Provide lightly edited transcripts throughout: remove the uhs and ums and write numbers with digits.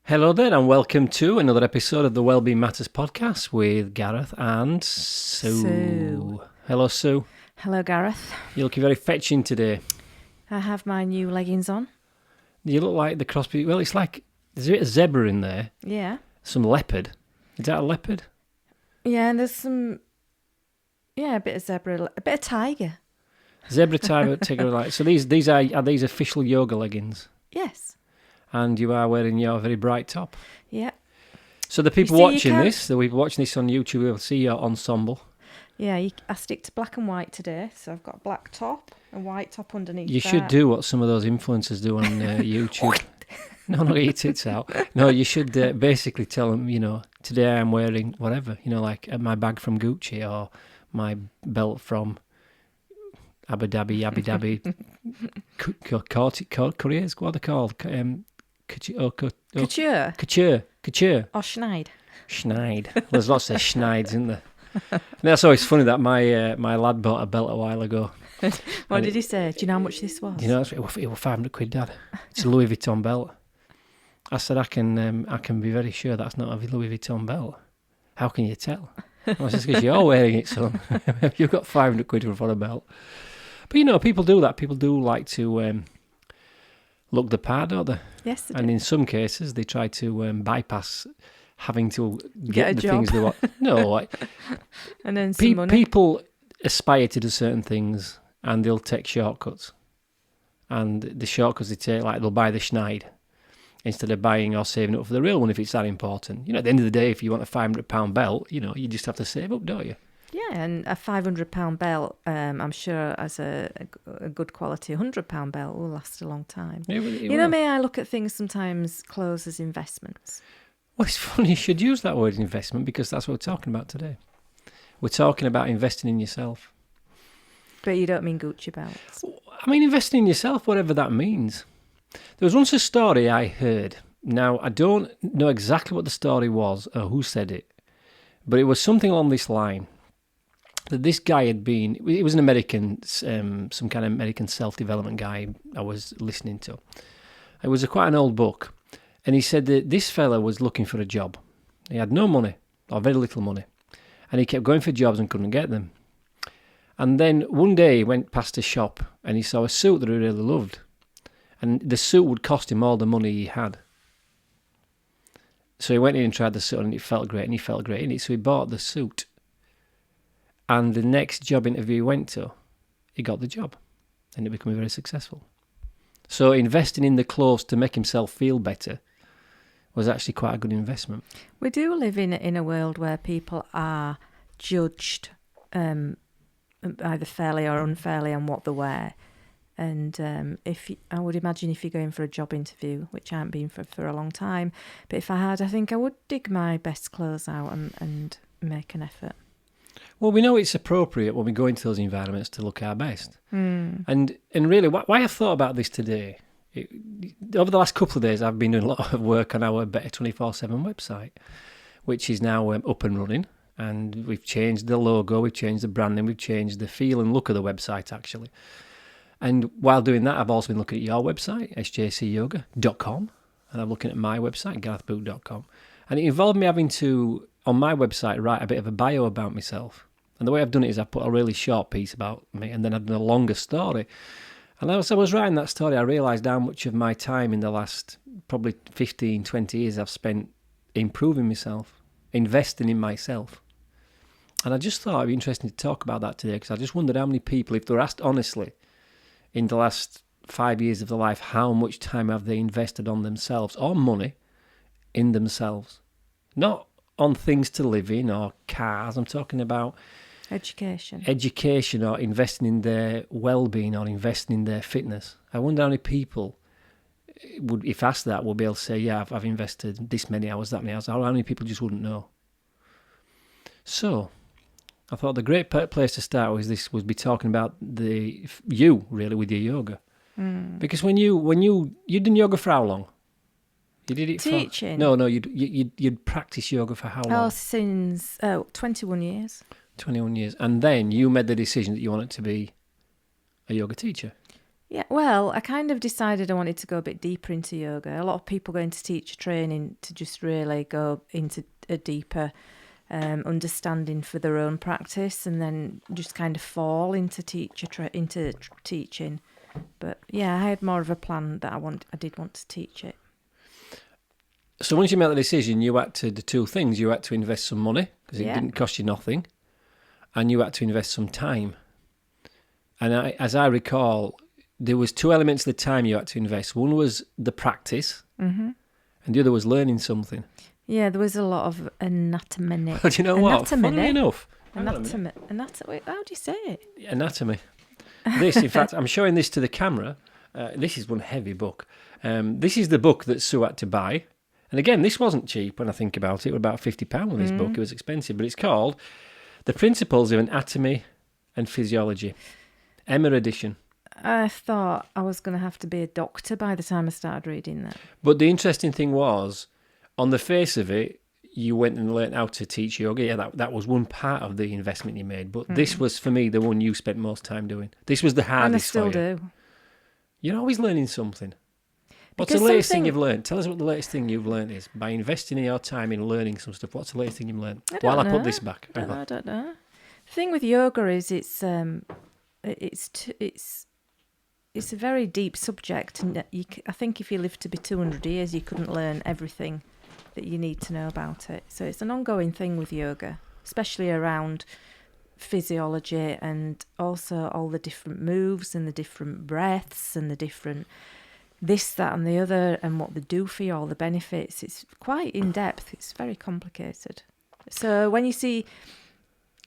Hello there and welcome to another episode of the Wellbeing Matters podcast with Gareth and Sue. Hello, Sue. Hello, Gareth. You're looking very fetching today. I have my new leggings on. You look like the Crosby... Well, it's like there's a bit of zebra in there. Yeah. Some leopard. Is that a leopard? Yeah, and there's some... Yeah, a bit of zebra, a bit of tiger. Zebra tiger light. So these are these official yoga leggings? Yes. And you are wearing your very bright top. Yeah. So the people watching this on YouTube will see your ensemble. Yeah, I stick to black and white today, so I've got a black top, a white top underneath. You should do what some of those influencers do on YouTube. No, get your tits out. No, you should basically tell them, today I'm wearing whatever, like my bag from Gucci or my belt from Abu Dhabi, couriers, what are they called? Couture. Or Schneid. There's lots of Schneids, isn't there? And that's always funny that my lad bought a belt a while ago. What did he say? Do you know how much this was? It was £500, Dad. It's a Louis Vuitton belt. I said, I can be very sure that's not a Louis Vuitton belt. How can you tell? I was just because you're wearing it, son. You've got £500 for a belt. But people do that. People do like to look the part, don't they? Yes, they do. And in some cases, they try to bypass having to get the job. things they want. No, and then some money. People aspire to do certain things, and they'll take shortcuts. And the shortcuts they take, like they'll buy the Schneid instead of buying or saving up for the real one if it's that important. At the end of the day, if you want a £500 belt, you just have to save up, don't you? Yeah, and a £500 belt, I'm sure as a good quality £100 belt will last a long time. It will. Me, I look at things sometimes, clothes as investments. Well, it's funny you should use that word investment because that's what we're talking about today. We're talking about investing in yourself. But you don't mean Gucci belts? I mean investing in yourself, whatever that means. There was once a story I heard. Now, I don't know exactly what the story was or who said it, but it was something along this line. That this guy he was an American, some kind of American self-development guy I was listening to. It was quite an old book. And he said that this fella was looking for a job. He had no money, or very little money. And he kept going for jobs and couldn't get them. And then one day he went past a shop and he saw a suit that he really loved. And the suit would cost him all the money he had. So he went in and tried the suit and it felt great, and he felt great in it. So he bought the suit. And the next job interview he went to, he got the job. And it became very successful. So investing in the clothes to make himself feel better was actually quite a good investment. We do live in a world where people are judged either fairly or unfairly on what they wear. And I would imagine if you're going for a job interview, which I haven't been for a long time, but if I had, I think I would dig my best clothes out and make an effort. Well, we know it's appropriate when we go into those environments to look our best. Mm. And really, why I've thought about this today, over the last couple of days, I've been doing a lot of work on our Better 24/7 website, which is now up and running. And we've changed the logo, we've changed the branding, we've changed the feel and look of the website, actually. And while doing that, I've also been looking at your website, sjcyoga.com, and I'm looking at my website, garethboot.com. And it involved me having to, on my website, write a bit of a bio about myself. And the way I've done it is I put a really short piece about me and then I've done a longer story. And as I was writing that story, I realised how much of my time in the last probably 15, 20 years I've spent improving myself, investing in myself. And I just thought it'd be interesting to talk about that today because I just wondered how many people, if they were asked honestly, in the last 5 years of their life, how much time have they invested on themselves or money in themselves? Not on things to live in or cars. I'm talking about education or investing in their well-being or investing in their fitness. I wonder how many people would, if asked that, would be able to say, yeah, I've invested this many hours, that many hours. How many people just wouldn't know? So I thought the great place to start was be talking about you really with your yoga. Because when you done yoga for how long? You did it teaching? No, you'd practice yoga for how long? Oh, since 21 years. 21 years. And then you made the decision that you wanted to be a yoga teacher. Yeah, well, I kind of decided I wanted to go a bit deeper into yoga. A lot of people go into teacher training to just really go into a deeper understanding for their own practice, and then just kind of fall into teaching. But yeah, I had more of a plan that I did want to teach it. So once you made the decision, you had to do two things. You had to invest some money, because it Yeah. didn't cost you nothing, and you had to invest some time. And as I recall, there was two elements of the time you had to invest. One was the practice, and the other was learning something. Yeah, there was a lot of anatomy. Well, do you know what? Anatomy. Funnily enough, Anatomy. Wait, how do you say it? anatomy. This, in fact, I'm showing this to the camera. This is one heavy book. This is the book that Sue had to buy. And again, this wasn't cheap when I think about it. It was about £50 with this book. It was expensive, but it's called The Principles of Anatomy and Physiology, Emma edition. I thought I was going to have to be a doctor by the time I started reading that. But the interesting thing was, on the face of it, you went and learnt how to teach yoga. Yeah, that was one part of the investment you made. But this was, for me, the one you spent most time doing. This was the hardest And I still for you. do. You're always learning something. What's Because the latest thing you've learned? Tell us what the latest thing you've learned is. By investing in your time in learning some stuff, what's the latest thing you've learned? I While I put this back. I don't know. The thing with yoga is it's a very deep subject, and I think if you lived to be 200 years, you couldn't learn everything that you need to know about it. So it's an ongoing thing with yoga, especially around physiology and also all the different moves and the different breaths and the different this, that and the other, and what they do for you, all the benefits. It's quite in depth. It's very complicated. So when you see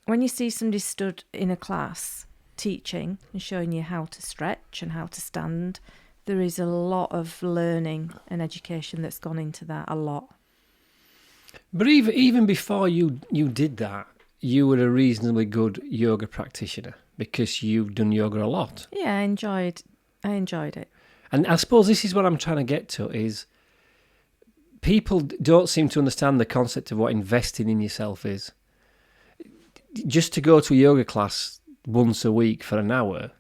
somebody stood in a class teaching and showing you how to stretch and how to stand, there is a lot of learning and education that's gone into that, a lot. But even before you did that, you were a reasonably good yoga practitioner because you've done yoga a lot. Yeah, I enjoyed it. And I suppose this is what I'm trying to get to is people don't seem to understand the concept of what investing in yourself is. Just to go to a yoga class once a week for an hour,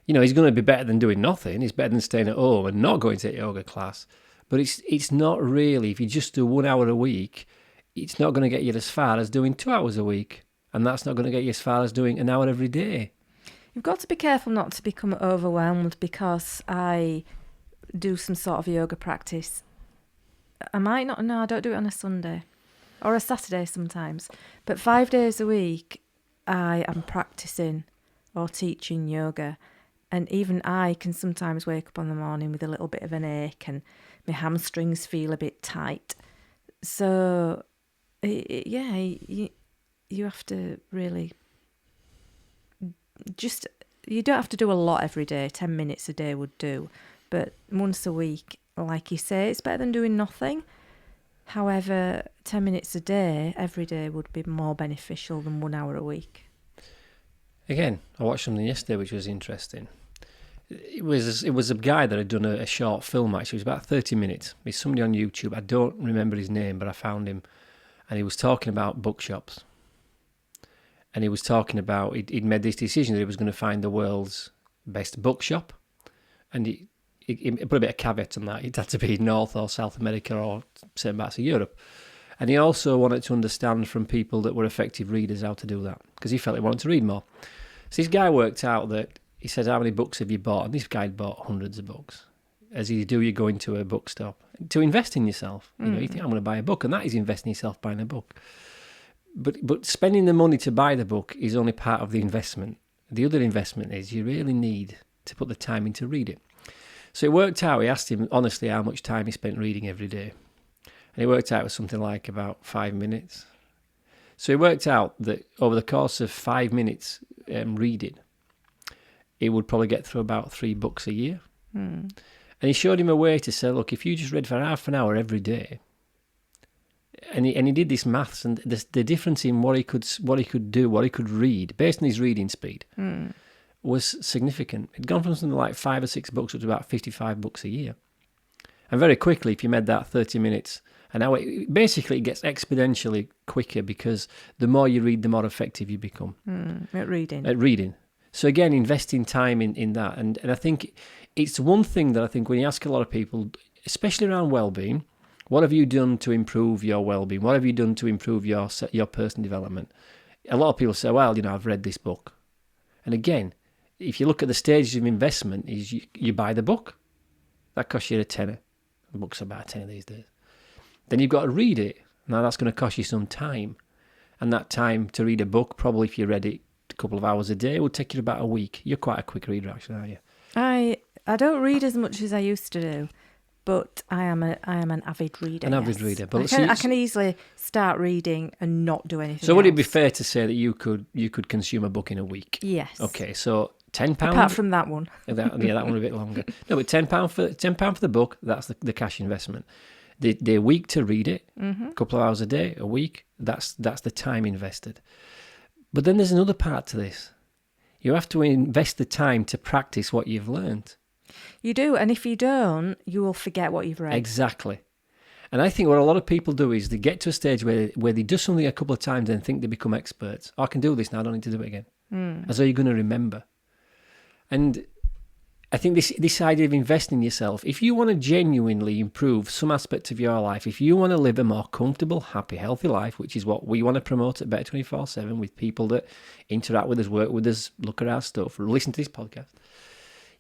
he's going to be better than doing nothing. It's better than staying at home and not going to a yoga class. But it's not really, if you just do 1 hour a week, it's not going to get you as far as doing 2 hours a week. And that's not going to get you as far as doing an hour every day. You've got to be careful not to become overwhelmed, because I do some sort of yoga practice. I might not, no, I don't do it on a Sunday or a Saturday sometimes, but 5 days a week I am practicing or teaching yoga. And even I can sometimes wake up in the morning with a little bit of an ache and my hamstrings feel a bit tight. So, yeah, you have to really you don't have to do a lot every day. 10 minutes a day would do. But once a week, like you say, it's better than doing nothing. However, 10 minutes a day, every day, would be more beneficial than 1 hour a week. Again, I watched something yesterday which was interesting. It was a guy that had done a short film, actually. It was about 30 minutes. It's somebody on YouTube. I don't remember his name, but I found him. And he was talking about bookshops. And he was talking about, he'd made this decision that he was going to find the world's best bookshop. And he put a bit of caveat on that. It had to be North or South America or certain parts of Europe. And he also wanted to understand from people that were effective readers how to do that, because he felt he wanted to read more. So this guy worked out that, he said, how many books have you bought? And this guy had bought hundreds of books. As you do, you go into a bookstop to invest in yourself. You think, I'm going to buy a book, and that is investing in yourself buying a book. But spending the money to buy the book is only part of the investment. The other investment is you really need to put the time in to read it. So it worked out, he asked him honestly how much time he spent reading every day. And it worked out with something like about 5 minutes. So it worked out that over the course of 5 minutes reading, he would probably get through about 3 books a year. And he showed him a way to say, look, if you just read for half an hour every day, and he did this maths, and the difference in what he could do, what he could read, based on his reading speed, was significant. It'd gone from something like 5 or 6 books up to about 55 books a year. And very quickly, if you made that 30 minutes an hour, it gets exponentially quicker, because the more you read, the more effective you become. At reading. At reading. So again, investing time in that. And I think it's one thing that I think when you ask a lot of people, especially around well-being, what have you done to improve your well-being? What have you done to improve your personal development? A lot of people say, well, I've read this book. And again, if you look at the stages of investment, is you buy the book. That costs you a tenner. The book's about a tenner these days. Then you've got to read it. Now that's going to cost you some time. And that time to read a book, probably if you read it a couple of hours a day, would take you about a week. You're quite a quick reader, actually, aren't you? I don't read as much as I used to do, but I am an avid reader. Avid reader. But I can easily start reading and not do anything. So would else. it be fair to say that you could consume a book in a week? Yes. Okay, so £10. Apart from that one. that one a bit longer. No, but £10 for the book. That's the cash investment. The week to read it, a couple of hours a day, a week. That's the time invested. But then there's another part to this. You have to invest the time to practice what you've learned. You do, and if you don't, you will forget what you've read. Exactly. And I think what a lot of people do is they get to a stage where they do something a couple of times and think they become experts. Oh, I can do this now, I don't need to do it again. As though you're going to remember. And I think this idea of investing in yourself, if you want to genuinely improve some aspect of your life, if you want to live a more comfortable, happy, healthy life, which is what we want to promote at Better 24/7 with people that interact with us, work with us, look at our stuff, listen to this podcast,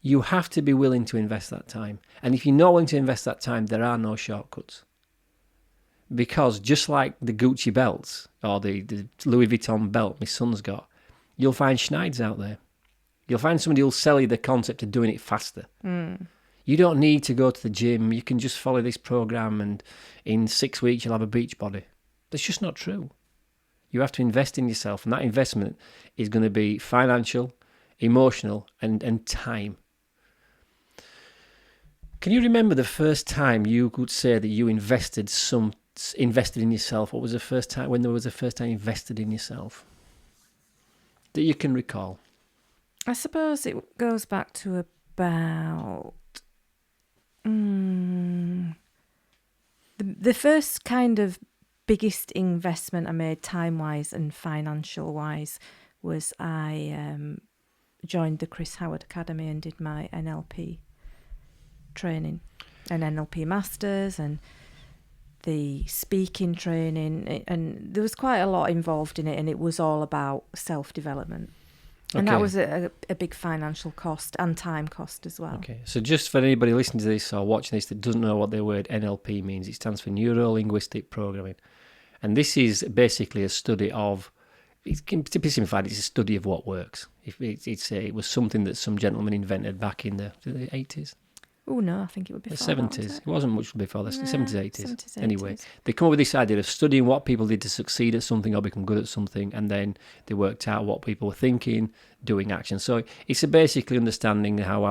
you have to be willing to invest that time. And if you're not willing to invest that time, there are no shortcuts. Because just like the Gucci belts or the Louis Vuitton belt my son's got, you'll find Schneids out there. You'll find somebody who'll sell you the concept of doing it faster. You don't need to go to the gym. You can just follow this program and in 6 weeks you'll have a beach body. That's just not true. You have to invest in yourself, and that investment is going to be financial, emotional, and time. Can you remember the first time you could say that you invested in yourself? What was the first time, when there was the first time you invested in yourself that you can recall? I suppose it goes back to about the first kind of biggest investment I made time-wise and financial-wise was I joined the Chris Howard Academy and did my NLP training, an NLP Masters and the speaking training, and there was quite a lot involved in it, and it was all about self-development. And that was a big financial cost and time cost as well. Okay, so just for anybody listening to this or watching this that doesn't know what the word NLP means, it stands for Neuro-Linguistic Programming. And this is basically a study of, to be simplified, it's a study of what works. It was something that some gentleman invented back in the 80s. Oh, no, I think it would be the before 70s. It wasn't much before the 70s, 80s. 70s, Anyway, they come up with this idea of studying what people did to succeed at something or become good at something, and then they worked out what people were thinking, doing action. So it's basically understanding how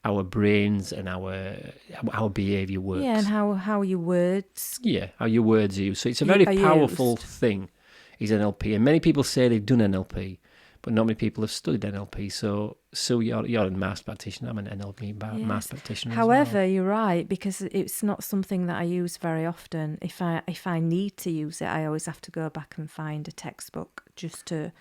our brains and our behaviour works. Yeah, and how your words... Yeah, how your words are used. So it's a very powerful thing, is NLP. And many people say they've done NLP, but not many people have studied NLP. So you're a master practitioner. I'm an NLP master practitioner. However, you're right, because it's not something that I use very often. If I need to use it, I always have to go back and find a textbook just to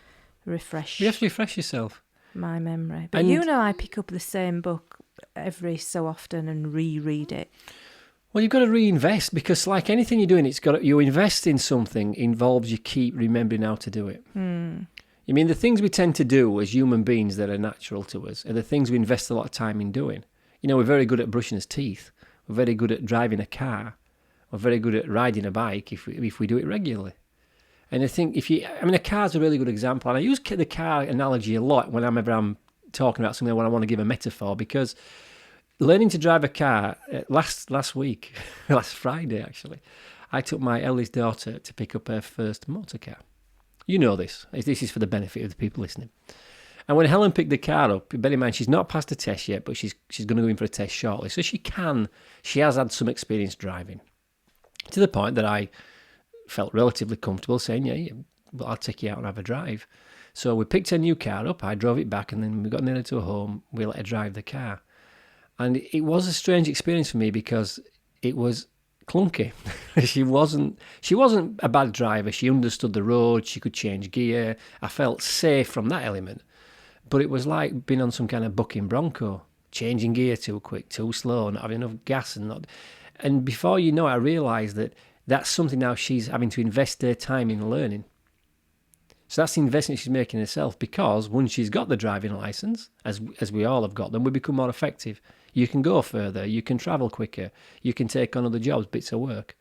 refresh. You have to refresh yourself. My memory. But I pick up the same book every so often and reread it. Well, you've got to reinvest, because like anything you're doing, you invest in something involves you keep remembering how to do it. I mean, the things we tend to do as human beings that are natural to us are the things we invest a lot of time in doing. We're very good at brushing our teeth. We're very good at driving a car. We're very good at riding a bike if we do it regularly. And I think a car's a really good example. And I use the car analogy a lot whenever I'm talking about something when I want to give a metaphor, because learning to drive a car, last Friday actually, I took my eldest daughter to pick up her first motor car. You know this. This is for the benefit of the people listening. And when Helen picked the car up, bear in mind she's not passed the test yet, but she's going to go in for a test shortly. So she has had some experience driving, to the point that I felt relatively comfortable saying, yeah, well, I'll take you out and have a drive. So we picked her new car up, I drove it back, and then we got nearer to her home, we let her drive the car. And it was a strange experience for me because it was clunky. She wasn't a bad driver. She understood the road. She could change gear. I felt safe from that element. But it was like being on some kind of bucking bronco, changing gear too quick, too slow, not having enough gas, and before you know it, I realised that that's something now she's having to invest her time in learning. So that's the investment she's making in herself, because once she's got the driving licence, as we all have got them, we become more effective. You can go further, you can travel quicker, you can take on other jobs, bits of work.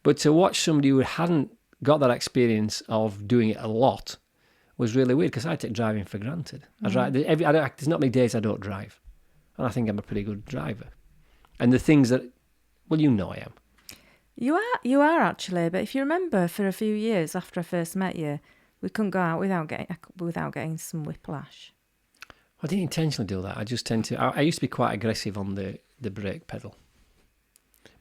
But to watch somebody who hadn't got that experience of doing it a lot was really weird, because I take driving for granted. There's not many days I don't drive, and I think I'm a pretty good driver. And the things that, well, you know I am. You are actually, but if you remember, for a few years after I first met you, we couldn't go out without getting some whiplash. I didn't intentionally do that. I just tend to. I used to be quite aggressive on the brake pedal.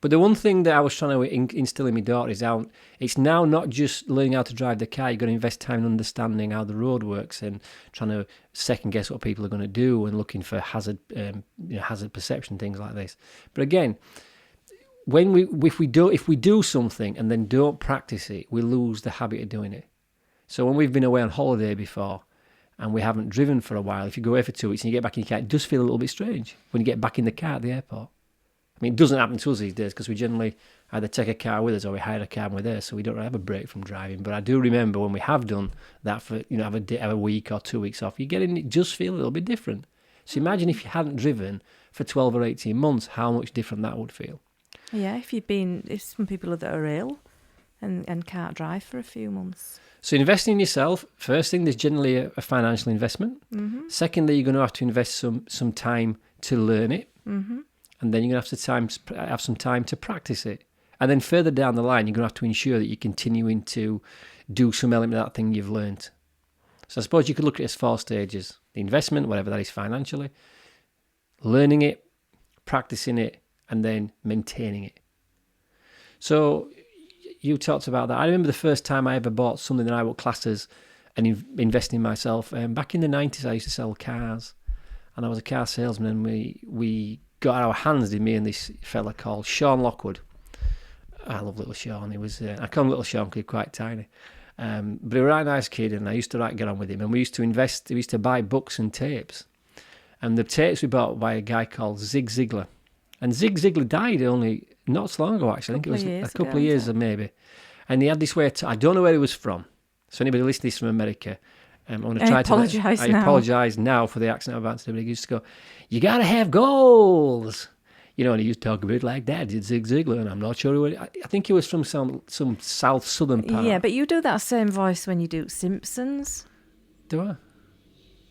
But the one thing that I was trying to instill in my daughter is how it's now not just learning how to drive the car. You've got to invest time in understanding how the road works and trying to second guess what people are going to do and looking for hazard perception, things like this. But again, if we do something and then don't practice it, we lose the habit of doing it. So when we've been away on holiday before and we haven't driven for a while, if you go away for 2 weeks and you get back in your car, it does feel a little bit strange when you get back in the car at the airport. I mean, it doesn't happen to us these days because we generally either take a car with us or we hire a car and we're there, so we don't really have a break from driving. But I do remember when we have done that for, have a week or 2 weeks off, it just feel a little bit different. So imagine if you hadn't driven for 12 or 18 months, how much different that would feel. Yeah, if some people that are ill and can't drive for a few months. So investing in yourself, first thing, there's generally a financial investment. Mm-hmm. Secondly, you're going to have to invest some time to learn it. Mm-hmm. And then you're going to have some time to practice it. And then further down the line, you're going to have to ensure that you're continuing to do some element of that thing you've learned. So I suppose you could look at it as 4 stages. The investment, whatever that is financially, learning it, practicing it, and then maintaining it. So you talked about that. I remember the first time I ever bought something that I would class as investing in myself. Back in the 90s, I used to sell cars. And I was a car salesman, and we got our hands in me and this fella called Sean Lockwood. I love little Sean. He was I call him little Sean because he's quite tiny, but he was a right nice kid, and I used to get on with him. And we used to buy books and tapes, and the tapes we bought by a guy called Zig Ziglar, and Zig Ziglar died only not so long ago. Actually, I think it was a couple of years maybe. And he had this way. I don't know where he was from. So anybody listening to this from America, I'm going to try I apologise now for the accent I'm about to do, but he used to go, "You got to have goals." And he used to talk a bit like that, did Zig Ziglar, and I'm not sure I think he was from some south southern part. Yeah, but you do that same voice when you do Simpsons. Do I?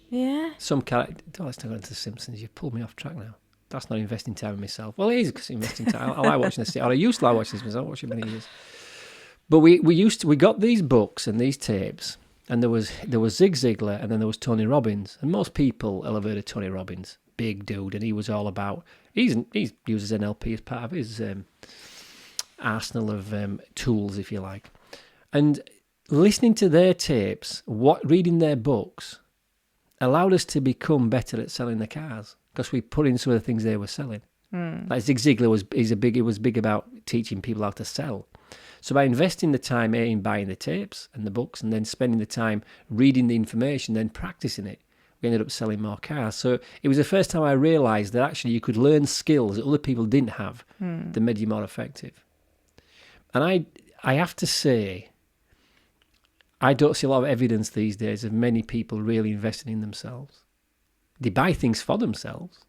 Yeah. Some character. Oh, let's not go into the Simpsons. You've pulled me off track now. That's not investing time in myself. Well, it is investing time. I like watching this. Or I used to like watching this. I watched it many years. But we got these books and these tapes. And there was Zig Ziglar, and then there was Tony Robbins. And most people will have heard of Tony Robbins, big dude, and he was all about. He uses NLP as part of his arsenal of tools, if you like. And listening to their tapes, reading their books, allowed us to become better at selling the cars because we put in some of the things they were selling. Like Zig Ziglar was big about teaching people how to sell. So by investing the time in buying the tapes and the books and then spending the time reading the information, then practicing it, we ended up selling more cars. So it was the first time I realised that actually you could learn skills that other people didn't have that made you more effective. And I have to say, I don't see a lot of evidence these days of many people really investing in themselves. They buy things for themselves,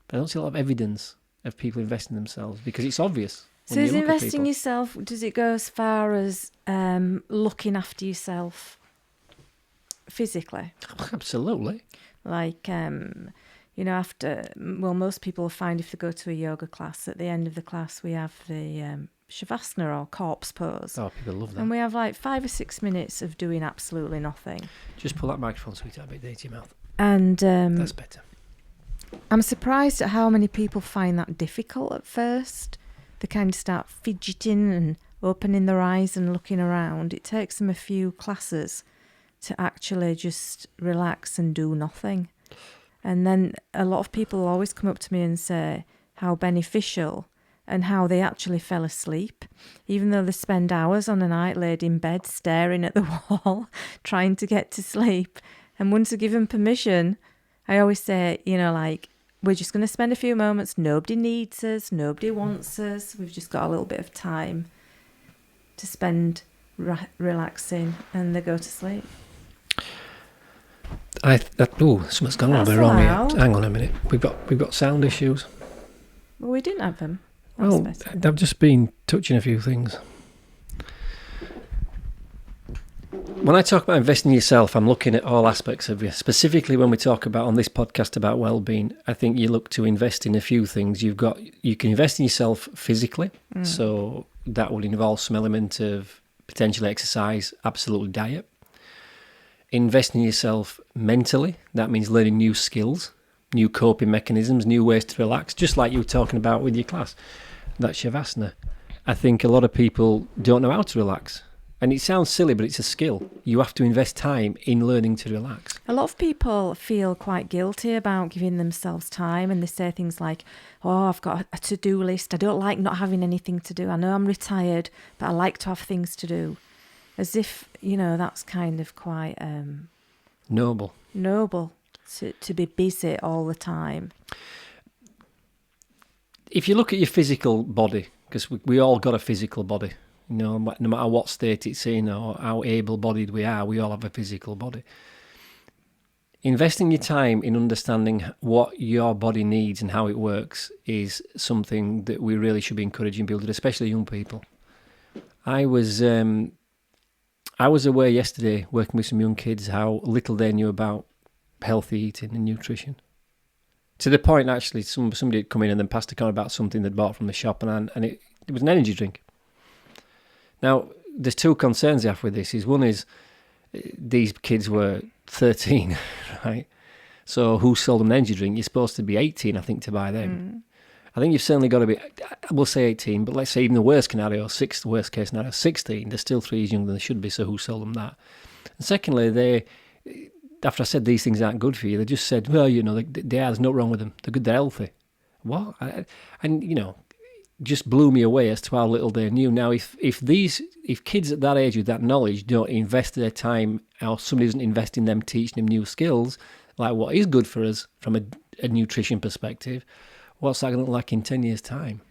but I don't see a lot of evidence of people investing in themselves because it's obvious. So is investing yourself, does it go as far as looking after yourself physically? Absolutely. Like, most people find if they go to a yoga class, at the end of the class we have the Shavasana or corpse pose. Oh, people love that. And we have like 5 or 6 minutes of doing absolutely nothing. Just pull that microphone so we can a bit into your mouth. And that's better. I'm surprised at how many people find that difficult at first. They kind of start fidgeting and opening their eyes and looking around. It takes them a few classes to actually just relax and do nothing. And then a lot of people always come up to me and say how beneficial and how they actually fell asleep, even though they spend hours on a night laid in bed staring at the wall, trying to get to sleep. And once I give them permission, I always say, like, we're just going to spend a few moments. Nobody needs us. Nobody wants us. We've just got a little bit of time to spend relaxing, and they go to sleep. Something's gone on around here. Hang on a minute. We've got sound issues. Well, we didn't have them. I've just been touching a few things. When I talk about investing in yourself, I'm looking at all aspects of you. Specifically, when we talk about on this podcast about well-being, I think you look to invest in a few things. You can invest in yourself physically, so that would involve some element of potentially exercise, absolutely diet. Invest in yourself mentally. That means learning new skills, new coping mechanisms, new ways to relax, just like you were talking about with your class. That's Shavasana. I think a lot of people don't know how to relax. And it sounds silly, but it's a skill. You have to invest time in learning to relax. A lot of people feel quite guilty about giving themselves time, and they say things like, oh, I've got a to-do list. I don't like not having anything to do. I know I'm retired, but I like to have things to do. As if, that's kind of quite... Noble to be busy all the time. If you look at your physical body, because we all got a physical body, no matter what state it's in or how able-bodied we are, we all have a physical body. Investing your time in understanding what your body needs and how it works is something that we really should be encouraging people to do, especially young people. I was aware yesterday, working with some young kids, how little they knew about healthy eating and nutrition. To the point, actually, somebody had come in and then passed a comment about something they'd bought from the shop, and it was an energy drink. Now, there's two concerns I have with this. One is these kids were 13, right? So who sold them an energy drink? You're supposed to be 18, I think, to buy them. I think you've certainly got to be, we'll say 18, but let's say even the worst case scenario, 16, they're still 3 years younger than they should be, so who sold them that? And secondly, after I said these things aren't good for you, they just said, well, they are, there's nothing wrong with them. They're good, they're healthy. What? Just blew me away as to how little they knew. Now, if kids at that age with that knowledge don't invest their time, or somebody doesn't invest in them teaching them new skills, like what is good for us from a nutrition perspective, what's that going to look like in 10 years' time?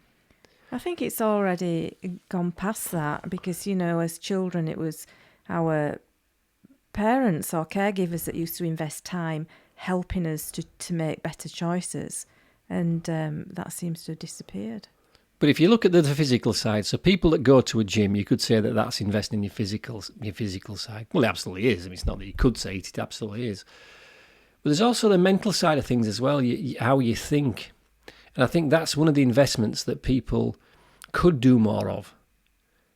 I think it's already gone past that because, as children, it was our parents or caregivers that used to invest time helping us to make better choices. And that seems to have disappeared. But if you look at the physical side, so people that go to a gym, you could say that that's investing in your physical side. Well, it absolutely is. It's not that you could say it absolutely is. But there's also the mental side of things as well, how you think. And I think that's one of the investments that people could do more of.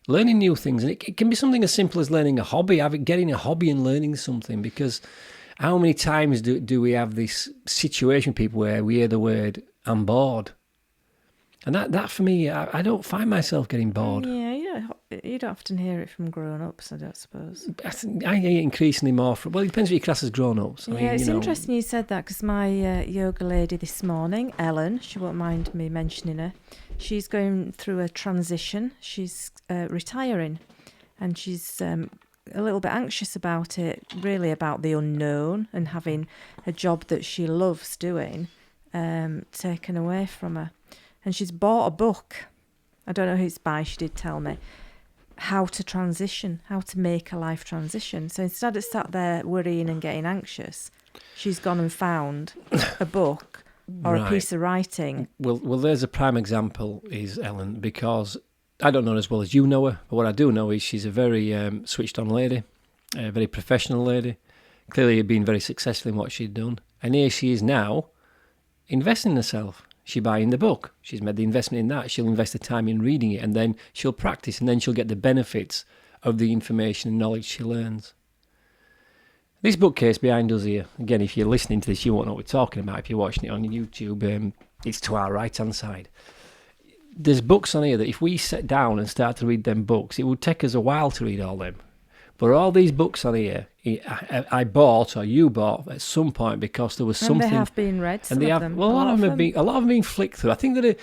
Learning new things. And it can be something as simple as learning a hobby, getting a hobby and learning something. Because how many times do we have this situation with people where we hear the word, I'm bored? And that for me, I don't find myself getting bored. Yeah, you don't often hear it from grown-ups, I don't suppose. I hear it increasingly more from, well, it depends what your class as grown-ups. It's interesting you said that because my yoga lady this morning, Ellen, she won't mind me mentioning her, she's going through a transition. She's retiring and she's a little bit anxious about it, really about the unknown and having a job that she loves doing taken away from her. And she's bought a book. I don't know who it's by, she did tell me. How to transition, how to make a life transition. So instead of sat there worrying and getting anxious, she's gone and found a book or a piece of writing. Well, there's a prime example is Ellen, because I don't know her as well as you know her, but what I do know is she's a very switched-on lady, a very professional lady, clearly been very successful in what she'd done. And here she is now investing in herself. She's buying the book. She's made the investment in that. She'll invest the time in reading it, and then she'll practice, and then she'll get the benefits of the information and knowledge she learns. This bookcase behind us here, again, if you're listening to this, you won't know what we're talking about. If you're watching it on YouTube, it's to our right-hand side. There's books on here that if we sit down and start to read them books, it would take us a while to read all them. But all these books on here, I bought or you bought at some point because there was something. And they have been read. Some of them. Well, a lot of them have been flicked through. I think that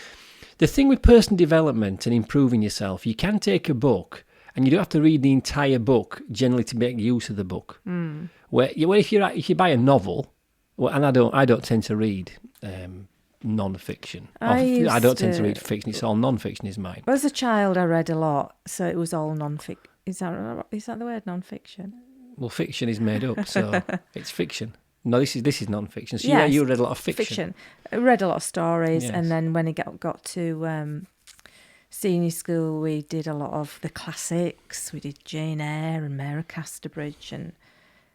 the thing with personal development and improving yourself, you can take a book And you don't have to read the entire book generally to make use of the book. Where if you buy a novel, well, and I don't tend to read non-fiction. I don't tend to read fiction. It's all non-fiction is mine. As a child, I read a lot, so it was all non-fiction. Is that the word, non-fiction? Well, fiction is made up, so it's fiction. No, this is non-fiction. So yes, you read a lot of fiction. I read a lot of stories, Yes. and then when it got to senior school, we did a lot of the classics. We did Jane Eyre and Mary Casterbridge, and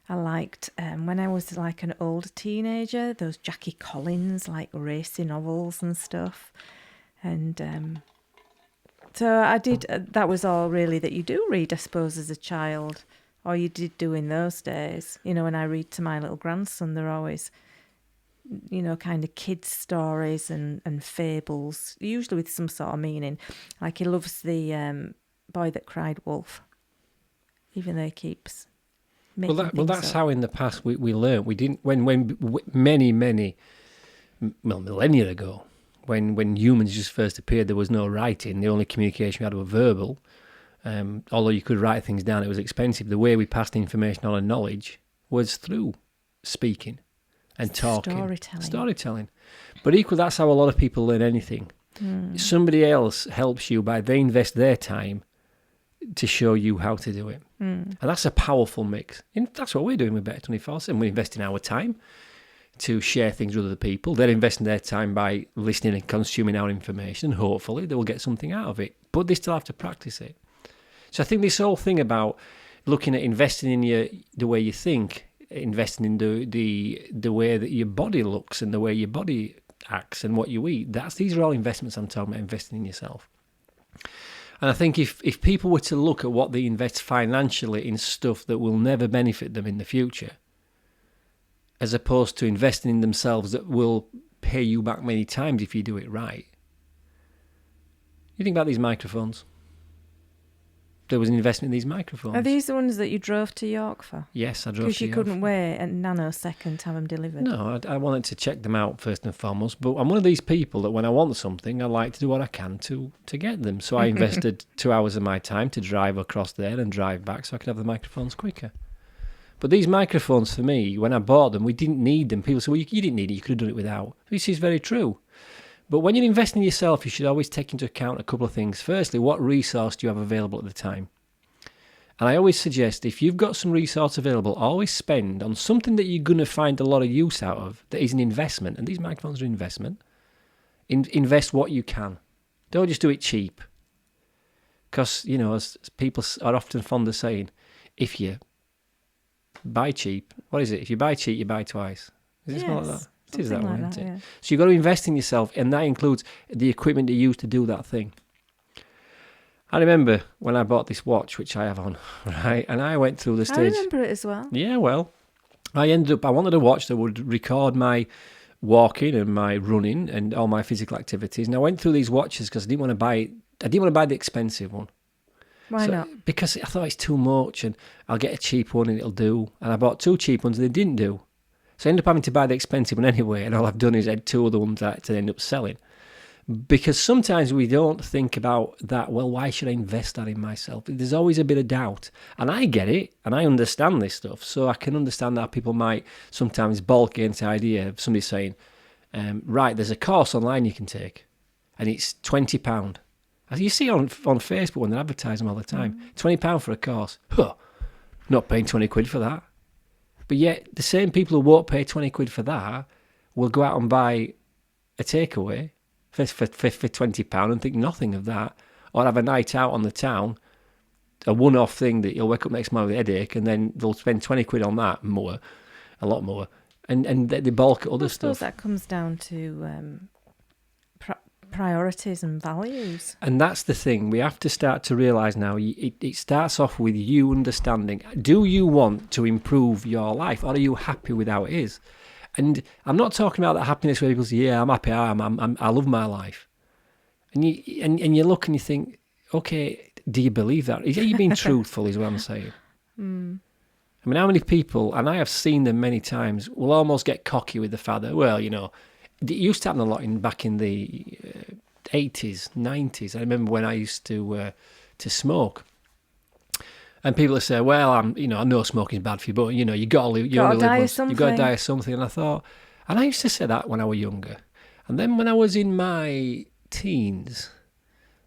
I liked, when I was like an older teenager, those Jackie Collins, like racing novels and stuff. And so I did, that was all really that you do read, I suppose, as a child, or you did do in those days. You know, when I read to my little grandson, they're always, you know, kind of kids' stories and fables, usually with some sort of meaning. Like he loves the Boy That Cried Wolf, even though he keeps... Well, that's how in the past we learned. We didn't when many millennia ago, when humans just first appeared, there was no writing. The only communication we had were verbal. Although you could write things down, it was expensive. The way we passed information on and knowledge was through speaking and talking, storytelling. But equally, that's how a lot of people learn anything. Somebody else helps you they invest their time to show you how to do it. And that's a powerful mix. And that's what we're doing with Better 24/7. We're investing our time to share things with other people. They're investing their time by listening and consuming our information. Hopefully, they will get something out of it. But they still have to practice it. So I think this whole thing about looking at investing in the way you think, investing in the way that your body looks and the way your body acts and what you eat, these are all investments I'm talking about, investing in yourself. And I think if people were to look at what they invest financially in stuff that will never benefit them in the future, as opposed to investing in themselves that will pay you back many times if you do it right. You think about these microphones. There was an investment in these microphones. Are these the ones that you drove to York for? Yes, I drove to York. Because you couldn't wait a nanosecond to have them delivered. No, I wanted to check them out first and foremost. But I'm one of these people that when I want something, I like to do what I can to get them. So I invested 2 hours of my time to drive across there and drive back so I could have the microphones quicker. But these microphones, for me, when I bought them, we didn't need them. People say, well, you didn't need it, you could have done it without. This is very true. But when you're investing in yourself, you should always take into account a couple of things. Firstly, what resource do you have available at the time? And I always suggest, if you've got some resource available, always spend on something that you're going to find a lot of use out of, that is an investment. And these microphones are an investment. Invest what you can. Don't just do it cheap. Because, you know, as people are often fond of saying, if you buy cheap, what is it? If you buy cheap, you buy twice. Is it like that? It is that way, isn't it? Yeah. So you've got to invest in yourself, and that includes the equipment you use to do that thing. I remember when I bought this watch, which I have on, right? And I went through the stage. I remember it as well. Yeah, well, I wanted a watch that would record my walking and my running and all my physical activities. And I went through these watches because I didn't want to buy the expensive one. Why not? Because I thought it's too much and I'll get a cheap one and it'll do. And I bought 2 cheap ones and they didn't do. So I ended up having to buy the expensive one anyway. And all I've done is had 2 of the ones that to end up selling. Because sometimes we don't think about that, well, why should I invest that in myself? There's always a bit of doubt. And I get it, and I understand this stuff, so I can understand that people might sometimes balk against the idea of somebody saying, right, there's a course online you can take, and it's £20. As you see on Facebook when they advertise them all the time, £20 for a course. Huh, not paying 20 quid for that. But yet, the same people who won't pay 20 quid for that will go out and buy a takeaway for £20 and think nothing of that, or have a night out on the town, a one-off thing that you'll wake up next morning with a headache, and then they'll spend 20 quid on that, a lot more, and they balk at other stuff. I suppose that comes down to priorities and values. And that's the thing, we have to start to realise now, it starts off with you understanding, do you want to improve your life, or are you happy with how it is? And I'm not talking about that happiness where people say, yeah, I'm happy, I love my life. And you look and you think, okay, do you believe that? Are you being truthful is what I'm saying. I mean, how many people, and I have seen them many times, will almost get cocky with the fact that, well, you know, it used to happen a lot back in the 80s, 90s. I remember when I used to smoke. And people say, well, I know smoking's bad for you, but, you got to live. You only live once. You got to die of something. And I thought, and I used to say that when I was younger. And then when I was in my teens,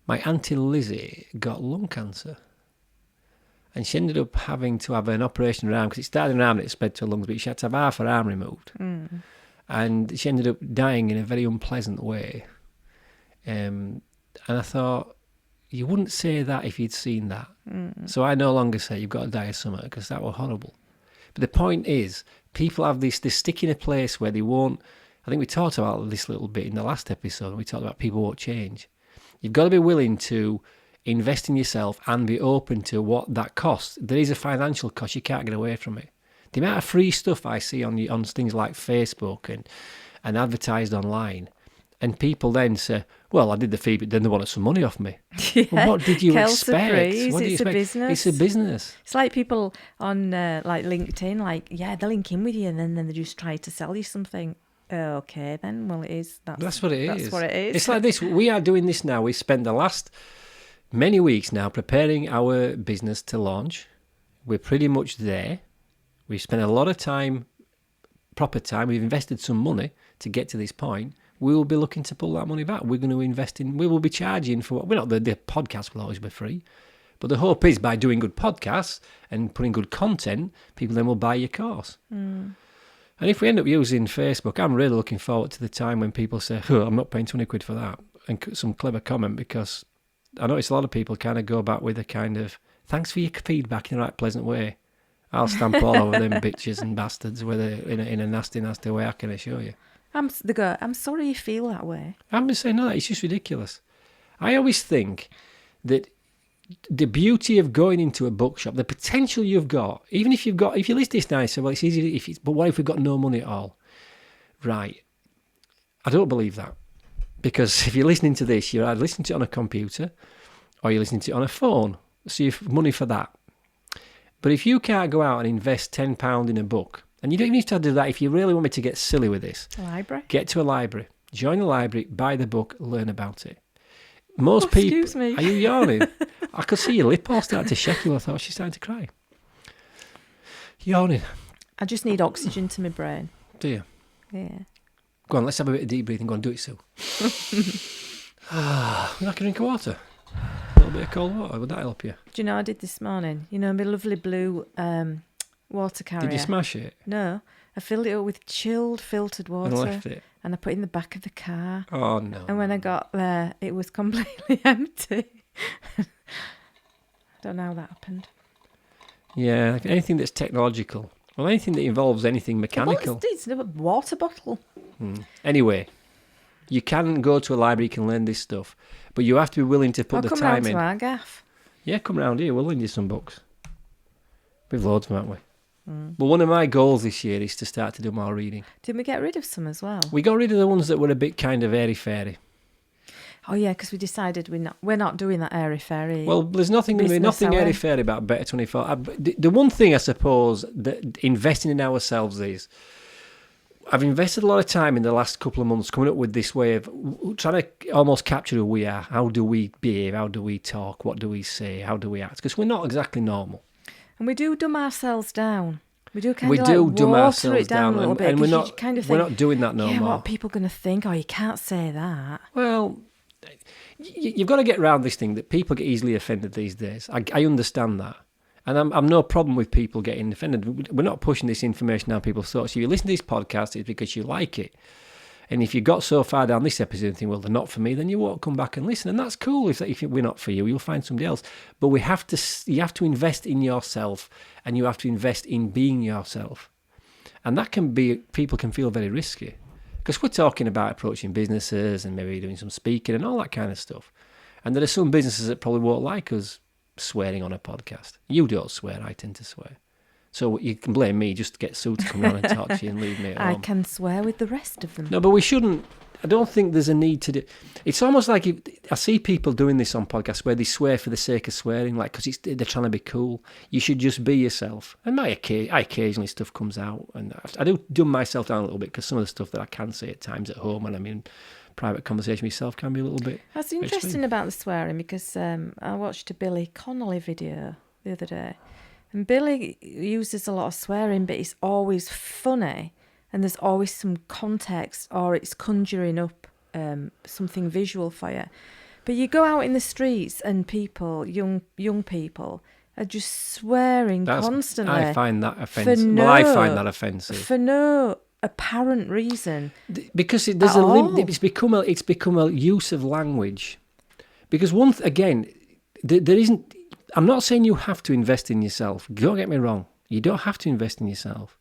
my Auntie Lizzie got lung cancer. And she ended up having to have an operation of her arm, because it started in her arm and it spread to her lungs, but she had to have half her arm removed. Mm. And she ended up dying in a very unpleasant way. And I thought, you wouldn't say that if you'd seen that. Mm. So I no longer say you've got to die of something, because that was horrible. But the point is, people have this, they stick in a place where they won't. I think we talked about this a little bit in the last episode. We talked about people won't change. You've got to be willing to invest in yourself and be open to what that costs. There is a financial cost. You can't get away from it. The amount of free stuff I see on things like Facebook and advertised online, and people then say, well, I did the fee, but then they wanted some money off me. Yeah. Well, what did you expect? What do you expect? A business. It's a business. It's like people on like LinkedIn, like, yeah, they link in with you and then they just try to sell you something. Okay, then. Well, it is. That's what it is. That's what it is. It's like this. We are doing this now. We spent the last many weeks now preparing our business to launch. We're pretty much there. We've spent a lot of time, proper time. We've invested some money to get to this point. We will be looking to pull that money back. We're going to invest in, we will be charging for what, we're not, the podcast will always be free. But the hope is by doing good podcasts and putting good content, people then will buy your course. Mm. And if we end up using Facebook, I'm really looking forward to the time when people say, oh, I'm not paying 20 quid for that. And some clever comment, because I notice a lot of people kind of go back with a kind of, thanks for your feedback in the right pleasant way. I'll stamp all over them bitches and bastards, whether in a nasty, nasty way, I can assure you. They go, I'm sorry you feel that way. I'm just saying, no, it's just ridiculous. I always think that the beauty of going into a bookshop, the potential you've got, even if you list this now, so well, it's easy, but what if we've got no money at all? Right. I don't believe that. Because if you're listening to this, you're either listening to it on a computer or you're listening to it on a phone. So you've money for that. But if you can't go out and invest £10 in a book, and you don't even need to do that if you really want me to get silly with this. A library? Get to a library. Join the library, buy the book, learn about it. Most people... Excuse me. Are you yawning? I could see your lip all start to shaking. I thought she's starting to cry. Yawning. I just need oxygen to my brain. Do you? Yeah. Go on, let's have a bit of deep breathing. Go on, do it, Sue. Would you like a drink of water? A little bit of cold water, would that help you? Do you know what I did this morning? You know, my lovely blue water carrier. Did you smash it? No. I filled it up with chilled, filtered water. And left it? And I put it in the back of the car. Oh, no. And when I got there, it was completely empty. I don't know how that happened. Yeah, anything that's technological. Well, anything that involves anything mechanical. Well, it's a water bottle. Anyway, you can go to a library, you can learn this stuff, but you have to be willing to put the come time round in. to our gaff. Yeah, come round here. We'll lend you some books. We've loads of them, haven't we? But one of my goals this year is to start to do more reading. Did we get rid of some as well? We got rid of the ones that were a bit kind of airy-fairy. Oh yeah, because we decided we're not doing that airy-fairy. Well, there's nothing airy-fairy about Better 24. The one thing I suppose that investing in ourselves is, I've invested a lot of time in the last couple of months coming up with this way of trying to almost capture who we are. How do we behave? How do we talk? What do we say? How do we act? Because we're not exactly normal. And we do dumb ourselves down. We do kind we of do like dumb water ourselves it down a little bit. And we're not, kind of think, we're not doing that no more. Yeah, what are people going to think? Oh, you can't say that. Well, you've got to get around this thing that people get easily offended these days. I understand that. And I'm no problem with people getting offended. We're not pushing this information down people's throats. If you listen to this podcast, it's because you like it. And if you got so far down this episode and think, well, they're not for me, then you won't come back and listen. And that's cool. If we're not for you, you'll find somebody else. But you have to invest in yourself, and you have to invest in being yourself. And that people can feel very risky. Because we're talking about approaching businesses and maybe doing some speaking and all that kind of stuff. And there are some businesses that probably won't like us swearing on a podcast. You don't swear, I tend to swear. So you can blame me, just get Sue to come around and talk to you and leave me at home. I can swear with the rest of them. No, but we shouldn't. I don't think there's a need to do. It's almost like I see people doing this on podcasts where they swear for the sake of swearing, like because they're trying to be cool. You should just be yourself. And occasionally stuff comes out, and I do dumb myself down a little bit because some of the stuff that I can say at times at home when I'm in private conversation myself can be a little bit. That's interesting about the swearing because I watched a Billy Connolly video the other day. And Billy uses a lot of swearing, but it's always funny and there's always some context, or it's conjuring up something visual for you. But you go out in the streets and people, young people, are just swearing constantly. I find that offensive. I find that offensive. For no apparent reason. Because there's a limit. It's become a use of language. Because there isn't. I'm not saying you have to invest in yourself. Don't get me wrong. You don't have to invest in yourself.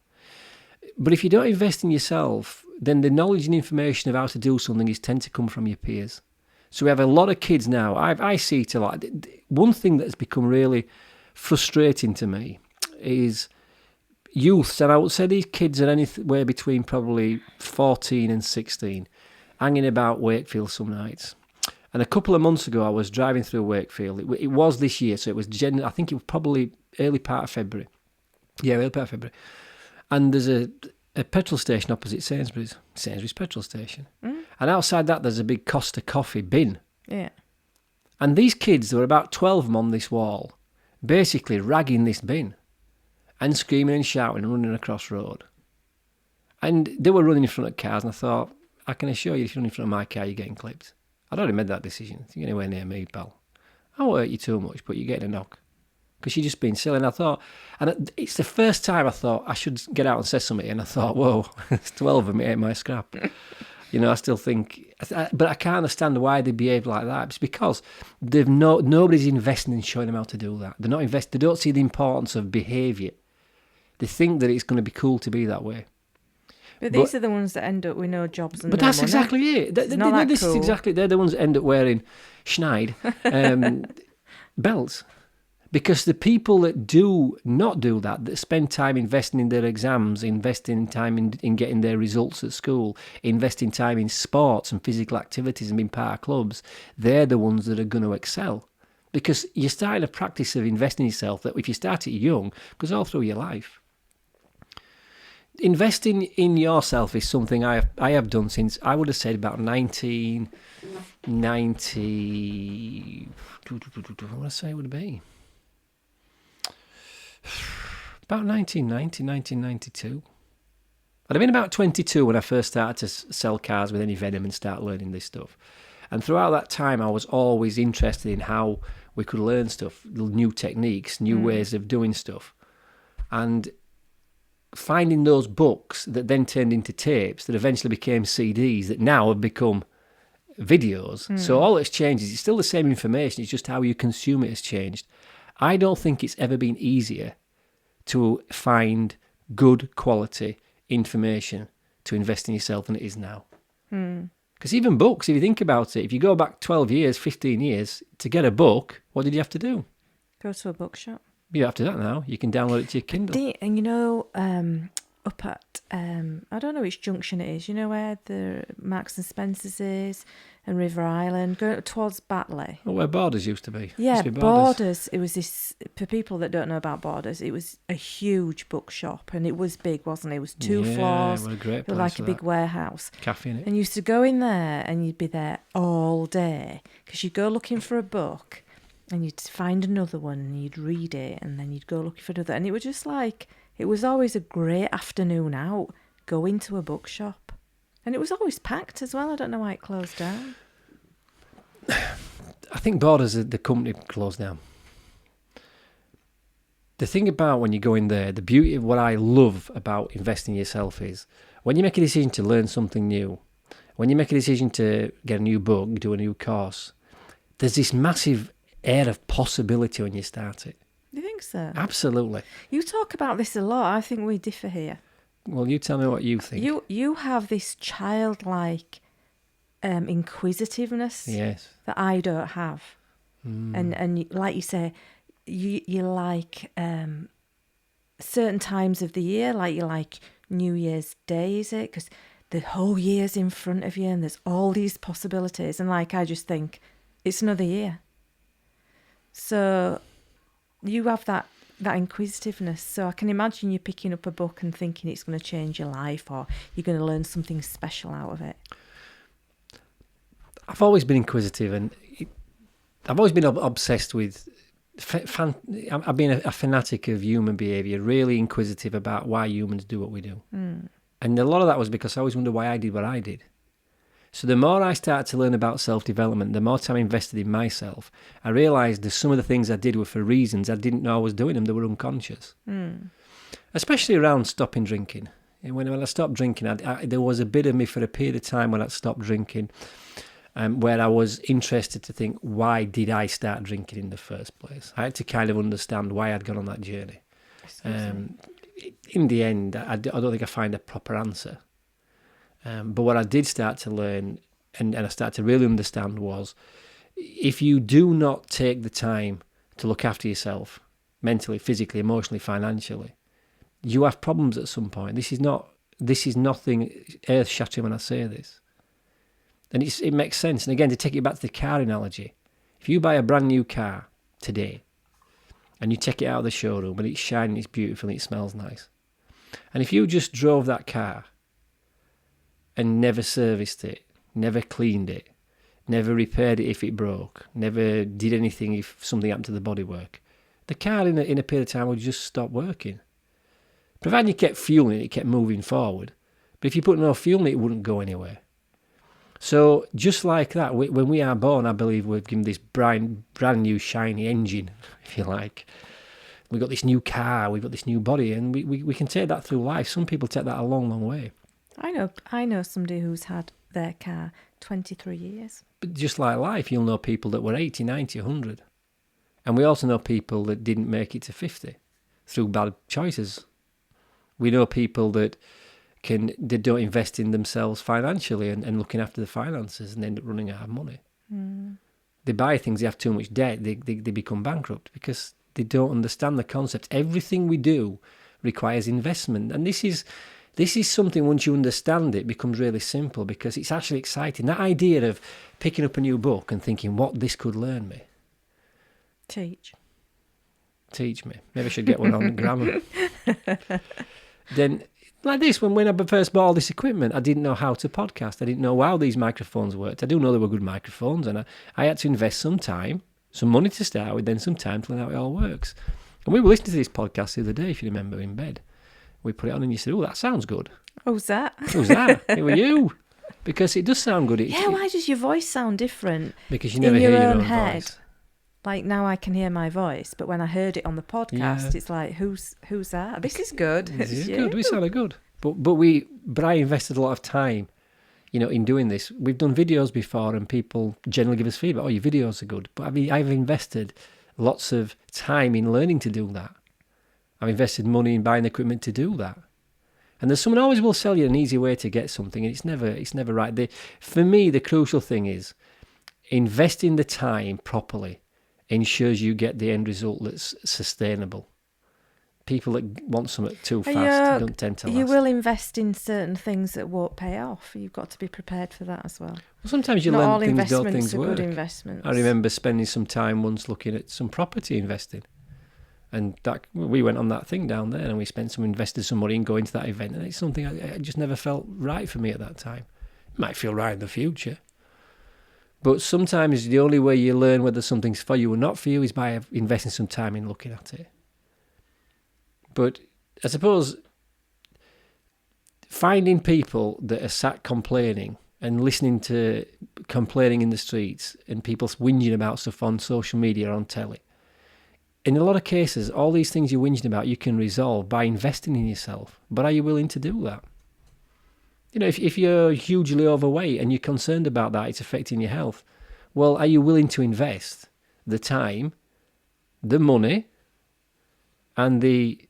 But if you don't invest in yourself, then the knowledge and information of how to do something tend to come from your peers. So we have a lot of kids now. I see it a lot. One thing that has become really frustrating to me is youths, and I would say these kids are anywhere between probably 14 and 16, hanging about Wakefield some nights. And a couple of months ago, I was driving through Wakefield. It was this year, so it was I think it was probably early part of February. Yeah, early part of February. And there's a petrol station opposite Sainsbury's petrol station. And outside that, there's a big Costa Coffee bin. Yeah. And these kids, there were about 12 of them on this wall, basically ragging this bin and screaming and shouting and running across road. And they were running in front of cars, and I thought, I can assure you, if you run in front of my car, you're getting clipped. I'd already made that decision. If you're anywhere near me, pal, I won't hurt you too much, but you're getting a knock. Because you're just being silly. And I thought, and it's the first time I thought I should get out and say something, and I thought, whoa, it's 12 of them, it ain't my scrap. I still think, but I can't understand why they behave like that. It's because nobody's investing in showing them how to do that. They don't see the importance of behaviour. They think that it's going to be cool to be that way. But these are the ones that end up with no jobs and but no that's money. Exactly it. It's not that this cool. is exactly. They're the ones that end up wearing Schneid belts. Because the people that do not do that spend time investing in their exams, investing time in getting their results at school, investing time in sports and physical activities and being part of clubs, they're the ones that are going to excel. Because you're starting a practice of investing in yourself that if you start it young, goes all through your life. Investing in yourself is something I have done since, I would have said, about 1990. What would I say it would be? About 1990, 1992. I'd have been about 22 when I first started to sell cars with any venom and start learning this stuff. And throughout that time, I was always interested in how we could learn stuff, new techniques, new ways of doing stuff. And finding those books that then turned into tapes that eventually became CDs that now have become videos. So all that's changed is it's still the same information, it's just how you consume it has changed. I don't think it's ever been easier to find good quality information to invest in yourself than it is now. Because even books, if you think about it, if you go back 12 years, 15 years, to get a book, what did you have to do? Go to a bookshop. You don't have to do that now. You can download it to your Kindle. And up at, I don't know which junction it is, where the Marks and Spencer's is and River Island, going towards Batley. Well, where Borders used to be. Yeah, used to be Borders. It was this, for people that don't know about Borders, it was a huge bookshop and it was big, wasn't it? It was two floors. What a great place. It was like a big warehouse. Cafe in it. And you used to go in there and you'd be there all day because you'd go looking for a book and you'd find another one and you'd read it and then you'd go looking for another. And it was just like, it was always a great afternoon out, going to a bookshop. And it was always packed as well. I don't know why it closed down. I think Borders, the company, closed down. The thing about when you go in there, the beauty of what I love about investing in yourself is when you make a decision to learn something new, when you make a decision to get a new book, do a new course, there's this massive air of possibility when you start it. You think so? Absolutely. You talk about this a lot. I think we differ here. Well, you tell me what you think. You have this childlike inquisitiveness that I don't have. And like you say, you like certain times of the year, like you like New Year's Day, is it? Because the whole year's in front of you and there's all these possibilities. And like I just think, it's another year. So you have that inquisitiveness. So I can imagine you picking up a book and thinking it's going to change your life or you're going to learn something special out of it. I've always been inquisitive and I've always been obsessed with I've been a fanatic of human behaviour, really inquisitive about why humans do what we do. And a lot of that was because I always wondered why I did what I did. So the more I started to learn about self-development, the more time I invested in myself, I realised that some of the things I did were for reasons I didn't know I was doing them. They were unconscious. Especially around stopping drinking. And when I stopped drinking, there was a bit of me for a period of time when I stopped drinking, where I was interested to think, why did I start drinking in the first place? I had to kind of understand why I'd gone on that journey. In the end, I don't think I find a proper answer. But what I did start to learn, and I started to really understand, was if you do not take the time to look after yourself, mentally, physically, emotionally, financially, you have problems at some point. This is nothing earth-shattering when I say this. And it makes sense. And again, to take it back to the car analogy, if you buy a brand new car today, and you take it out of the showroom, and it's shining, it's beautiful, and it smells nice, and if you just drove that car and never serviced it, never cleaned it, never repaired it if it broke, never did anything if something happened to the bodywork, the car in a period of time would just stop working. Provided you kept fueling it, it kept moving forward. But if you put no fuel in it, it wouldn't go anywhere. So just like that, when we are born, I believe we're given this brand new shiny engine, if you like. We've got this new car, we've got this new body, and we can take that through life. Some people take that a long, long way. I know somebody who's had their car 23 years. But just like life, you'll know people that were 80, 90, 100. And we also know people that didn't make it to 50 through bad choices. We know people that they don't invest in themselves financially and looking after the finances and end up running out of money. They buy things, they have too much debt, they become bankrupt because they don't understand the concept. Everything we do requires investment. And this is something, once you understand it, becomes really simple because it's actually exciting. That idea of picking up a new book and thinking what this could learn me. Teach me. Maybe I should get one on grammar. Then, like this, when I first bought all this equipment, I didn't know how to podcast. I didn't know how these microphones worked. I do know they were good microphones, and I had to invest some time, some money to start with, then some time to learn how it all works. And we were listening to this podcast the other day, if you remember, in bed. We put it on and you said, oh, that sounds good. Who's that? Who's that? It were you. Because it does sound good. Why does your voice sound different? Because you never hear your own voice. Like now I can hear my voice, but when I heard it on the podcast, it's like, who's that? This is good. This is good. We sounded good. But I invested a lot of time, in doing this. We've done videos before and people generally give us feedback, oh, your videos are good. But I've invested lots of time in learning to do that. I've invested money in buying equipment to do that. And there's someone always will sell you an easy way to get something, and it's never right. For me, the crucial thing is investing the time properly ensures you get the end result that's sustainable. People that want something too fast don't tend to last. You will invest in certain things that won't pay off. You've got to be prepared for that as well. Well, sometimes you Not learn all things don't investments things are work. good investments. I remember spending some time once looking at some property investing. And we went on that thing down there and we invested some money in going to that event. And it's something I just never felt right for me at that time. It might feel right in the future. But sometimes the only way you learn whether something's for you or not for you is by investing some time in looking at it. But I suppose finding people that are sat complaining and listening to complaining in the streets and people whinging about stuff on social media or on telly, in a lot of cases, all these things you're whinging about, you can resolve by investing in yourself. But are you willing to do that? If you're hugely overweight and you're concerned about that, it's affecting your health. Well, are you willing to invest the time, the money, and the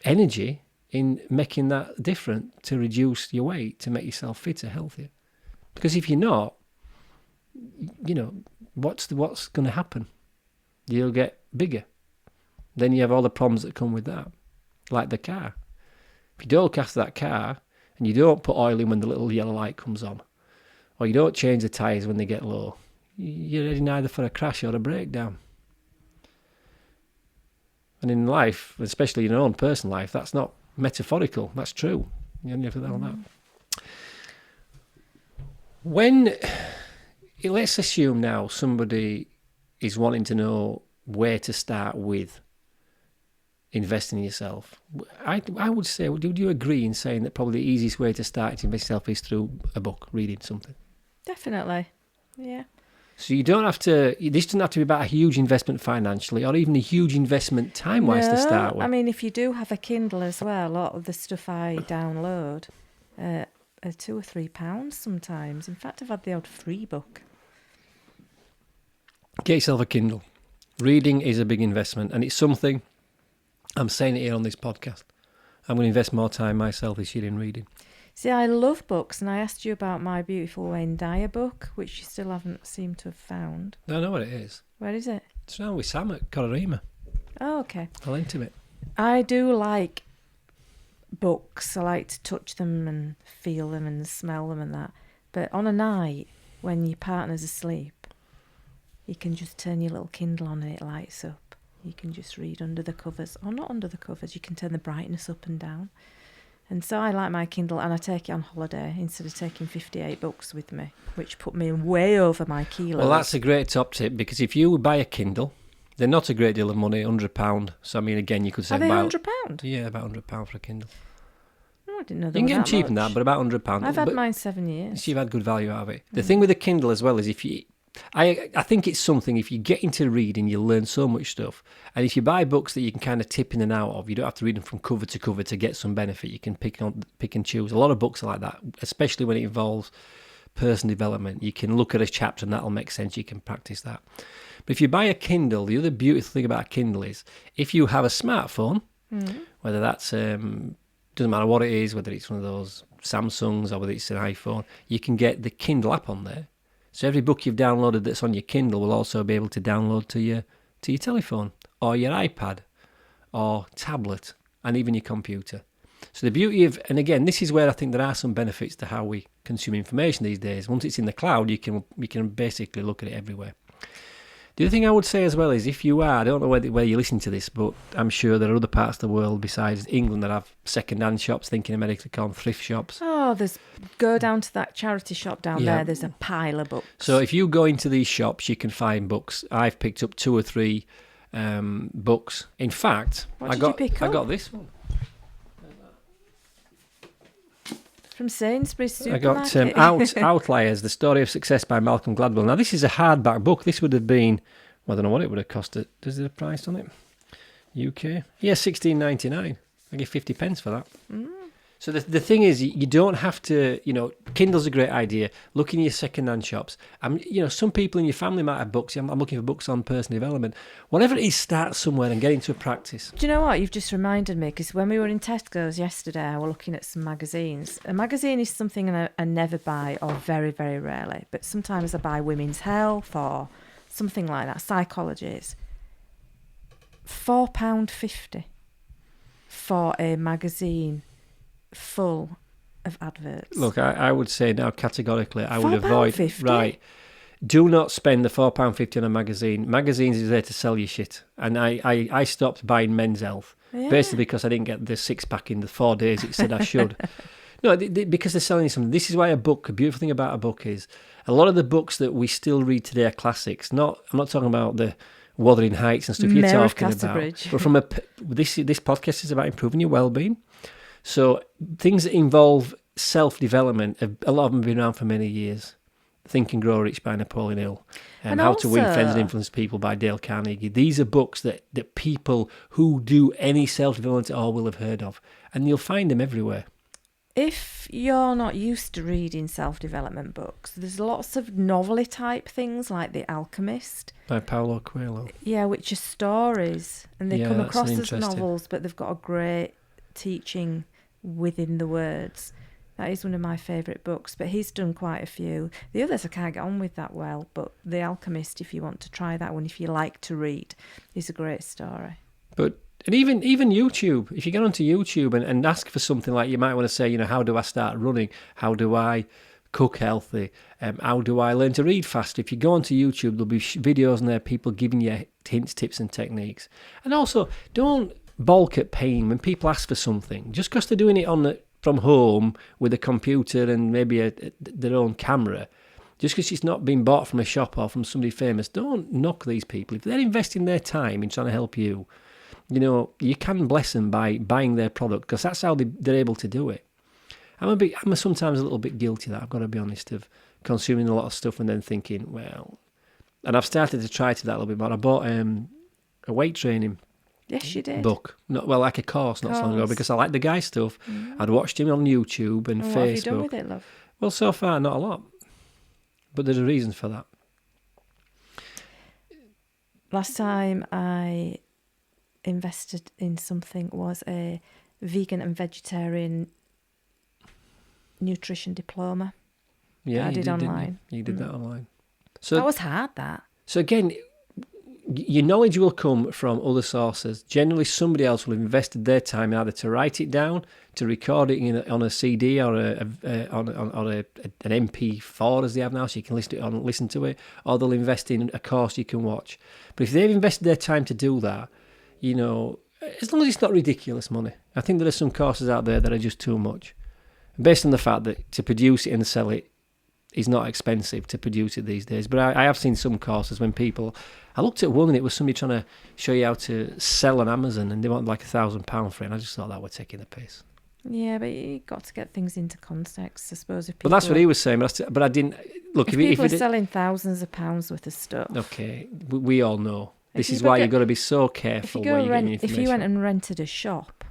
energy in making that different to reduce your weight, to make yourself fitter, healthier? Because if you're not, what's going to happen? You'll get bigger. Then you have all the problems that come with that, like the car. If you don't look after that car and you don't put oil in when the little yellow light comes on, or you don't change the tyres when they get low, you're heading either for a crash or a breakdown. And in life, especially in your own personal life, that's not metaphorical. That's true. You have to know that. Let's assume now somebody is wanting to know where to start with investing in yourself, I would say, would you agree in saying that probably the easiest way to start to invest in yourself is through a book, reading something? Definitely, yeah. So this doesn't have to be about a huge investment financially or even a huge investment time-wise to start with. I mean, if you do have a Kindle as well, a lot of the stuff I download are £2 or £3 sometimes. In fact, I've had the odd free book. Get yourself a Kindle. Reading is a big investment, and it's something, I'm saying it here on this podcast, I'm going to invest more time myself this year in reading. See, I love books, and I asked you about my Beautiful Wayne Dyer book, which you still haven't seemed to have found. I know what it is. Where is it? It's around with Sam at Corrima. Oh, okay. I'll into it. I do like books. I like to touch them and feel them and smell them and that. But on a night when your partner's asleep, you can just turn your little Kindle on and it lights up. You can just read under the covers, or not under the covers. You can turn the brightness up and down. And so I like my Kindle, and I take it on holiday instead of taking 58 books with me, which put me way over my kilos. Well, that's a great top tip, because if you buy a Kindle, they're not a great deal of money, £100. So, I mean, again, you could say Are they about... £100? Yeah, about £100 for a Kindle. Oh, I didn't know You they can were get them that cheap than much. that, but about £100. I've had But mine 7 years. so you've had good value out of it. The thing with the Kindle as well is I think it's something, if you get into reading, you'll learn so much stuff. And if you buy books that you can kind of tip in and out of, you don't have to read them from cover to cover to get some benefit. You can pick and choose. A lot of books are like that, especially when it involves personal development. You can look at a chapter and that'll make sense. You can practice that. But if you buy a Kindle, the other beautiful thing about a Kindle is if you have a smartphone, whether that's, doesn't matter what it is, whether it's one of those Samsungs or whether it's an iPhone, you can get the Kindle app on there. So every book you've downloaded that's on your Kindle will also be able to download to your telephone or your iPad or tablet and even your computer. So the beauty of, and again, this is where I think there are some benefits to how we consume information these days. Once it's in the cloud, you can basically look at it everywhere. The other thing I would say as well is if you are, I don't know where you listen to this, but I'm sure there are other parts of the world besides England that have second-hand shops, think in America called thrift shops. Oh, go down to that charity shop down there, there's a pile of books. So if you go into these shops, you can find books. I've picked up 2 or 3 books. In fact, What did you pick up? I got this one. From Sainsbury's I got supermarket. Outliers, The Story of Success by Malcolm Gladwell. Now, this is a hardback book. This would have been, well, I don't know what it would have cost. Does it have a price on it? UK? Yeah, $16.99. I give 50 pence for that. So the thing is, you don't have to, Kindle's a great idea. Look in your second-hand shops. Some people in your family might have books. I'm looking for books on personal development. Whatever it is, start somewhere and get into a practice. Do you know what? You've just reminded me, because when we were in Tesco's yesterday, I was looking at some magazines. A magazine is something I never buy, or very, very rarely. But sometimes I buy Women's Health or something like that, psychologies. £4.50 for a magazine full of adverts. Look, I would say now categorically, I would avoid. £4.50? Right. Do not spend the £4.50 on a magazine. Magazines is there to sell you shit. And I stopped buying Men's Health, basically because I didn't get the 6-pack in the 4 days it said I should. No, because they're selling you something. This is why a beautiful thing about a book is, a lot of the books that we still read today are classics. I'm not talking about the Wuthering Heights and stuff you're talking about. But this podcast is about improving your well-being. So things that involve self-development, a lot of them have been around for many years. Think and Grow Rich by Napoleon Hill, and How to Win Friends and Influence People by Dale Carnegie. These are books that people who do any self-development at all will have heard of, and you'll find them everywhere. If you're not used to reading self-development books, there's lots of novelty type things like The Alchemist. By Paulo Coelho. Yeah, which are stories, and they come across as interesting. novels, but they've got a great teaching within the words. That is one of my favourite books, but he's done quite a few. The others I can't get on with that well, but The Alchemist, if you want to try that one, if you like to read, is a great story. And even YouTube, if you get onto YouTube and ask for something like, you might want to say, how do I start running? How do I cook healthy? How do I learn to read faster? If you go onto YouTube, there'll be videos on there, people giving you hints, tips and techniques. And also, don't balk at paying when people ask for something. Just because they're doing it from home with a computer and maybe their own camera, Just because it's not been bought from a shop or from somebody famous, don't knock these people. If they're investing their time in trying to help you, you can bless them by buying their product, because that's how they're able to do it. I'm sometimes a little bit guilty of that, I've got to be honest, of consuming a lot of stuff and then thinking, well, and I've started to try to that a little bit more. I bought a weight training Yes, you did. book, like a course not so long ago, because I like the guy's stuff. I'd watched him on YouTube and Facebook. What have you done with it, love? Well, so far not a lot, but there's a reason for that. Last time I invested in something was a vegan and vegetarian nutrition diploma. Yeah, I did online. You did that online. So that was hard, that. So again, your knowledge will come from other sources. Generally, somebody else will have invested their time either to write it down, to record it on a CD or an MP4 as they have now, so you can listen to it, or they'll invest in a course you can watch. But if they've invested their time to do that, as long as it's not ridiculous money. I think there are some courses out there that are just too much, based on the fact that to produce it and sell it is not expensive to produce it these days. But I have seen some courses when I looked at one and it was somebody trying to show you how to sell on Amazon, and they wanted like £1,000 for it, and I just thought that were taking the piss. Yeah, but you got to get things into context, I suppose. But that's what he was saying. But I didn't look. If people are selling thousands of pounds worth of stuff. Okay, we all know. This is why you've got to be so careful where you get your information. If you went and rented a shop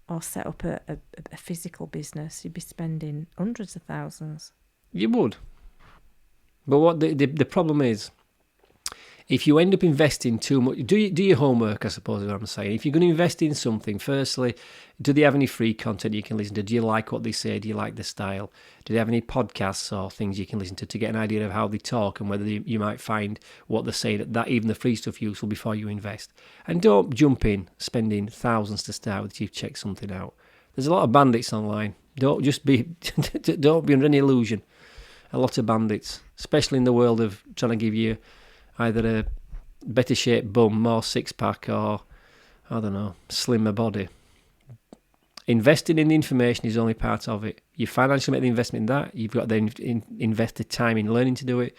or set up a physical business, you'd be spending hundreds of thousands. You would. But what the problem is, if you end up investing too much, do your homework, I suppose is what I'm saying. If you're going to invest in something, firstly, do they have any free content you can listen to? Do you like what they say? Do you like the style? Do they have any podcasts or things you can listen to get an idea of how they talk and whether you might find what they're saying, that even the free stuff useful before you invest? And don't jump in spending thousands to start with if you've checked something out. There's a lot of bandits online. Don't be under any illusion. A lot of bandits, especially in the world of trying to give you either a better shaped bum, more six-pack, or, I don't know, slimmer body. Investing in the information is only part of it. You financially make the investment in that. You've got to then invest the time in learning to do it.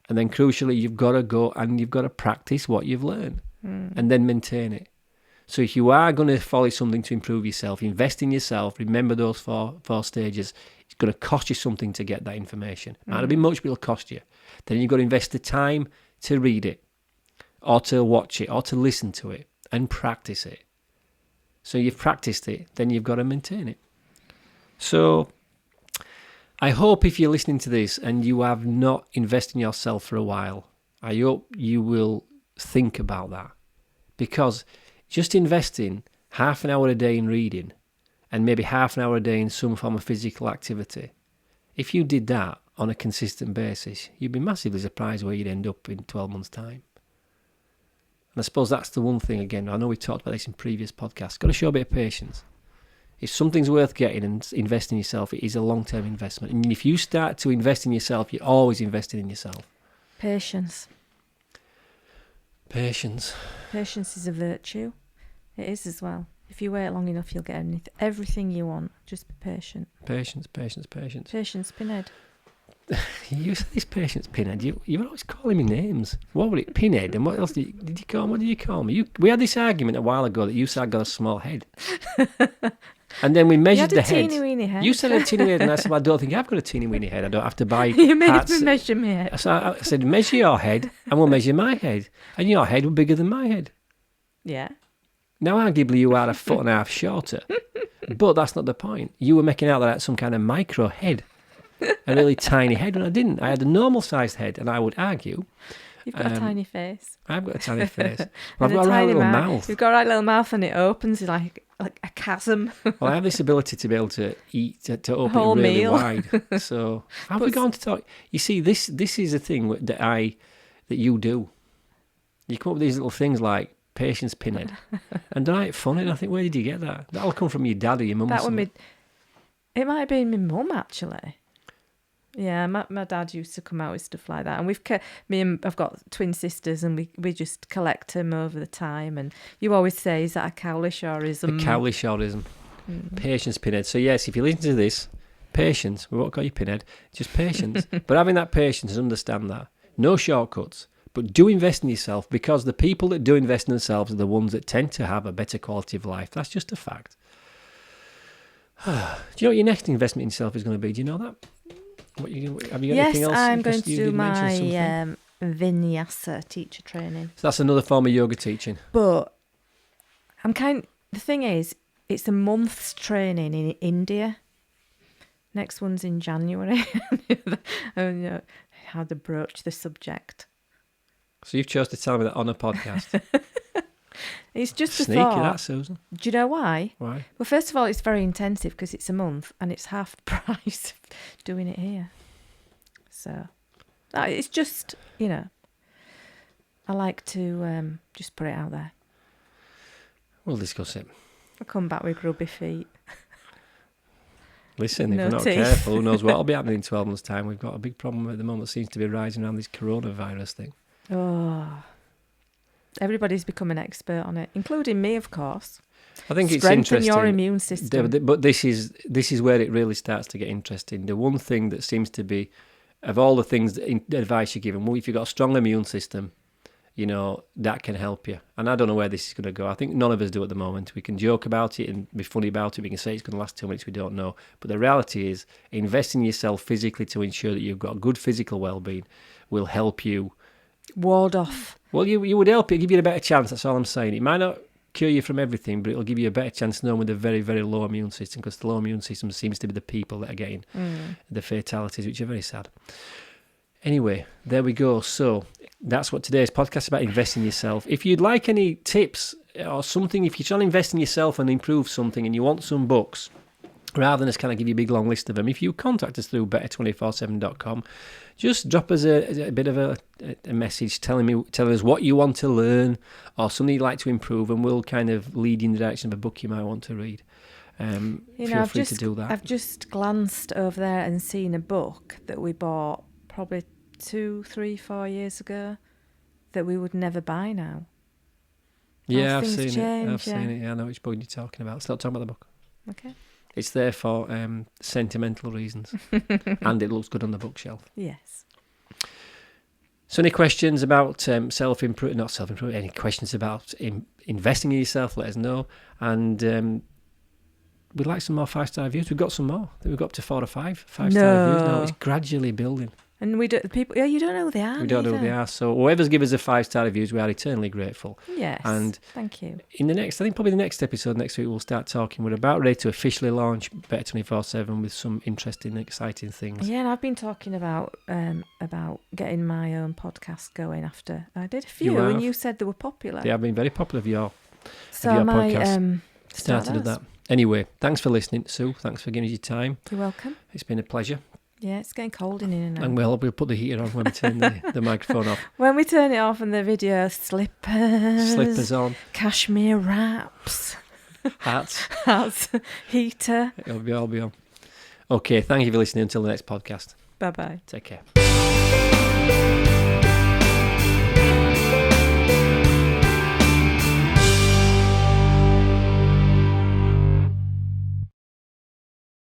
And then crucially, you've got to go and you've got to practice what you've learned and then maintain it. So if you are going to follow something to improve yourself, invest in yourself, remember those four stages. It's going to cost you something to get that information. Might not be much, but it'll cost you. Then you've got to invest the time to read it, or to watch it, or to listen to it, and practice it. So you've practiced it, then you've got to maintain it. So I hope if you're listening to this and you have not invested in yourself for a while, I hope you will think about that. Because just investing half an hour a day in reading and maybe half an hour a day in some form of physical activity, if you did that on a consistent basis, you'd be massively surprised where you'd end up in 12 months' time. And I suppose that's the one thing, again, I know we talked about this in previous podcasts, got to show a bit of patience. If something's worth getting and invest in yourself, it is a long-term investment. And if you start to invest in yourself, you're always investing in yourself. Patience. Patience is a virtue. It is as well. If you wait long enough, you'll get everything you want. Just be patient. Patience, Pinhead. You said this Patience, Pinhead. You were always calling me names. What were it? Pinhead. And what else did you call me? What did you call me? We had this argument a while ago that you said I got a small head. And then we measured the head. Teeny weeny head. You said a teeny weeny head, and I said, well, I don't think I've got a teeny weeny head. I don't have to buy You made parts. me measure my head. So I said, measure your head, and we'll measure my head. And your head was bigger than my head. Yeah. Now, arguably, you are a foot and a half shorter. But that's not the point. You were making out that I had some kind of micro head, a really tiny head, when I didn't. I had a normal-sized head, and I would argue... You've got a tiny face. I've got a tiny face. Well, I've got a right little mouth. You've got a right little mouth, and it opens like a chasm. Well, I have this ability to be able to eat, to open whole it really meal. wide. So, how have we gone to talk? You see, this is a thing that you do. You come up with these little things like Patience, Pinhead, and I find it funny. And I think, where did you get that? That'll come from your dad or your mum. It might have been my mum, actually. Yeah, my dad used to come out with stuff like that, and I've got twin sisters, and we just collect them over the time. And you always say, is that a Cowlishaw-ism? A Cowlishaw-ism. Patience, Pinhead. So yes, if you listen to this, patience. We won't call you pinhead, just patience. But having that patience and understand that. No shortcuts, but do invest in yourself, because the people that do invest in themselves are the ones that tend to have a better quality of life. That's just a fact. Do you know what your next investment in yourself is going to be? Do you know that? Have you got anything else? Yes, I'm going to You do did mention my something. vinyasa teacher training. So that's another form of yoga teaching. But the thing is, it's a month's training in India. Next one's in January. I don't know how to broach the subject. So you've chose to tell me that on a podcast. It's just a Sneaky thought. that, Susan. Do you know why? Why? Well, first of all, it's very intensive because it's a month and it's half the price of doing it here. So it's just, I like to just put it out there. We'll discuss it. I'll come back with grubby feet. Listen, No if we're not teeth. careful, who knows what will be happening in 12 months' time. We've got a big problem at the moment that seems to be rising around this coronavirus thing. Oh, everybody's become an expert on it, including me, of course. I think it's Strengthen interesting. your immune system. But this is where it really starts to get interesting. The one thing that seems to be, of all the things, the advice you're given, well, if you've got a strong immune system, that can help you. And I don't know where this is going to go. I think none of us do at the moment. We can joke about it and be funny about it. We can say it's going to last 2 minutes. We don't know. But the reality is, investing in yourself physically to ensure that you've got good physical well-being will help you Ward off. Well, you would help it, give you a better chance, that's all I'm saying. It might not cure you from everything, but it'll give you a better chance knowing with a very, very low immune system, because the low immune system seems to be the people that are getting the fatalities, which are very sad. Anyway, there we go. So that's what today's podcast is about, investing in yourself. If you'd like any tips or something, if you're trying to invest in yourself and improve something and you want some books, rather than just kind of give you a big long list of them, if you contact us through better247.com, just drop us a bit of a message telling us what you want to learn or something you'd like to improve, and we'll kind of lead you in the direction of a book you might want to read. Feel free to do that. I've just glanced over there and seen a book that we bought probably 2, 3, 4 years ago that we would never buy now. Yeah, As I've things seen it. change, Seen it. Yeah, I know which book you're talking about. Let's not talk about the book. Okay. It's there for sentimental reasons, and it looks good on the bookshelf. Yes. So any questions about self-improvement, not self-improvement, any questions about investing in yourself, let us know. And we'd like some more 5-star reviews. We've got some more. I think we've got up to 4 or 5 5-star reviews now. It's gradually building. And you don't know who they are. We don't know who they are. So whoever's given us a 5-star reviews, we are eternally grateful. Yes. And thank you. in probably the next episode next week, we'll start talking. We're about ready to officially launch Better 24/7 with some interesting, exciting things. Yeah, and I've been talking about getting my own podcast going after I did a few, and you said they were popular. They have been very popular of your podcast. Started at that. Anyway, thanks for listening, Sue. Thanks for giving us your time. You're welcome. It's been a pleasure. Yeah, it's getting cold in here now. And we'll put the heater on when we turn the microphone off. When we turn it off and the video, slippers on. Cashmere wraps. Hats. Heater. It'll all be on. Okay, thank you for listening. Until the next podcast. Bye-bye. Take care.